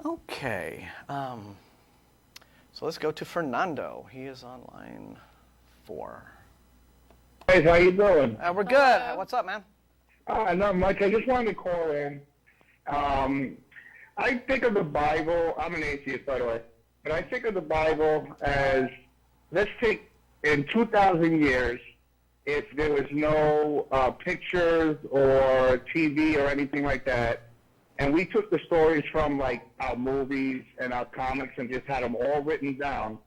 Okay. So let's go to Fernando. He is on line 4. Hey, how you doing? We're good. What's up, man? Not much. I just wanted to call in. I think of the Bible, I'm an atheist, by the way, but I think of the Bible as, let's take, in 2,000 years, if there was no pictures or TV or anything like that, and we took the stories from, like, our movies and our comics and just had them all written down,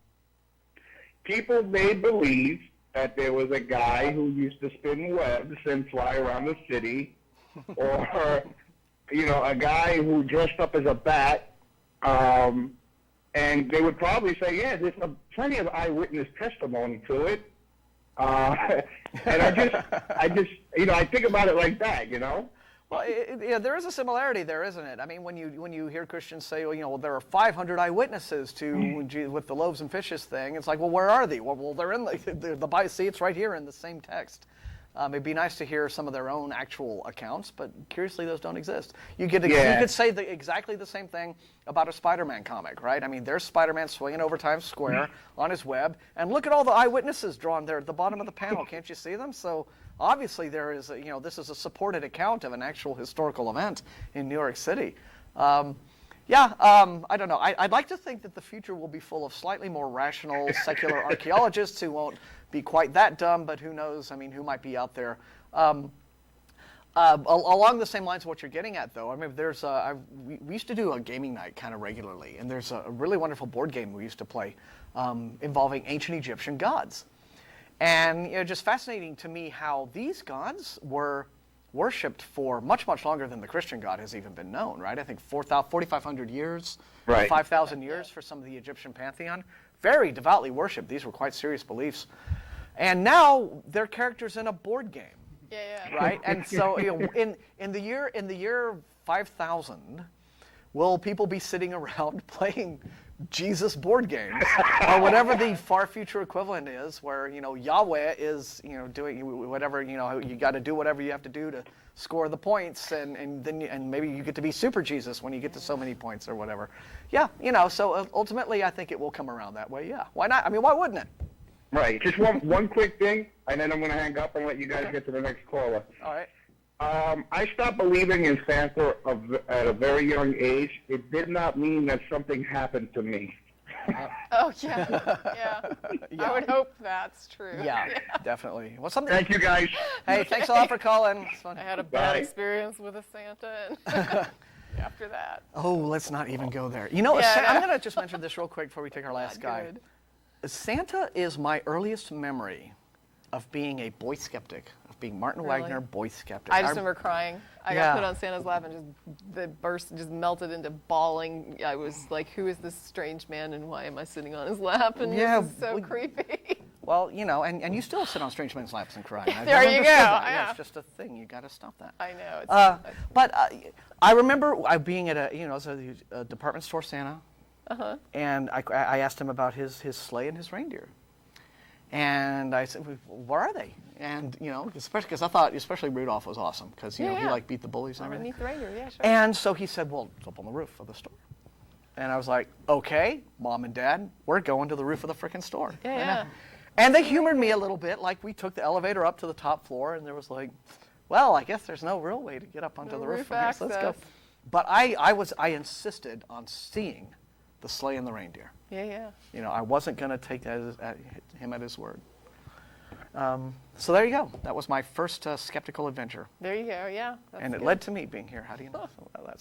people may believe that there was a guy who used to spin webs and fly around the city, or, you know, a guy who dressed up as a bat, and they would probably say, yeah, there's plenty of eyewitness testimony to it. And I just, you know, I think about it like that, you know? Well, yeah, there is a similarity there, isn't it? I mean, when you hear Christians say, well, you know, well, there are 500 eyewitnesses to with the loaves and fishes thing, it's like, well, where are they? Well, they're in the Bible. See, it's right here in the same text. It'd be nice to hear some of their own actual accounts, but curiously, those don't exist. You could say exactly the same thing about a Spider-Man comic, right? I mean, there's Spider-Man swinging over Times Square on his web, and look at all the eyewitnesses drawn there at the bottom of the panel. Can't you see them? So obviously, there is, you know, this is a supported account of an actual historical event in New York City. I don't know. I'd like to think that the future will be full of slightly more rational, secular archaeologists who won't be quite that dumb, but who knows? I mean, who might be out there? Along the same lines of what you're getting at, though, I mean, we used to do a gaming night kind of regularly, and there's a really wonderful board game we used to play involving ancient Egyptian gods. And, you know, just fascinating to me how these gods were worshipped for much, much longer than the Christian God has even been known, right? I think 4,500 years, right. 5,000 years for some of the Egyptian pantheon. Very devoutly worshipped. These were quite serious beliefs. And now they're characters in a board game. Yeah. Right? And so, you know, in the year 5000, will people be sitting around playing Jesus board games or whatever the far future equivalent is, where, you know, Yahweh is, you know, doing whatever, you know, you got to do whatever you have to do to score the points, and then maybe you get to be super Jesus when you get to so many points or whatever. Yeah, you know, so ultimately I think it will come around that way. Yeah, why not? I mean, why wouldn't it? Right. Just one quick thing, and then I'm going to hang up and let you guys get to the next caller. All right. I stopped believing in Santa at a very young age. It did not mean that something happened to me. Yeah. I would hope that's true. Yeah, definitely. Well, Thank you, guys. Hey, thanks a lot for calling. It's fun. I had a bad experience with a Santa, and after that. Oh, let's not even go there. You know, I'm going to just mention this real quick before we take our last guy. Santa is my earliest memory of being a boy skeptic, of being Martin Wagner boy skeptic. I just remember crying. I got put on Santa's lap and just melted into bawling. I was like, who is this strange man and why am I sitting on his lap? And this is so creepy. Well, you know, and you still sit on strange men's laps and cry. There you go. Yeah, it's just a thing. You got to stop that. I know. But I remember being at a department store Santa, and I asked him about his sleigh and his reindeer. And I said, where are they? And, you know, especially because I thought, especially Rudolph was awesome because, you know, he like beat the bullies and everything. Underneath the reindeer, yeah, sure. And so he said, well, it's up on the roof of the store. And I was like, okay, Mom and Dad, we're going to the roof of the frickin' store. Yeah. And they humored me a little bit, like we took the elevator up to the top floor and there was like, well, I guess there's no real way to get up onto the roof from here, so let's go. But I insisted on seeing the sleigh and the reindeer. Yeah. You know, I wasn't going to take him at his word. So there you go. That was my first skeptical adventure. There you go, yeah. And it led to me being here. How do you know? That's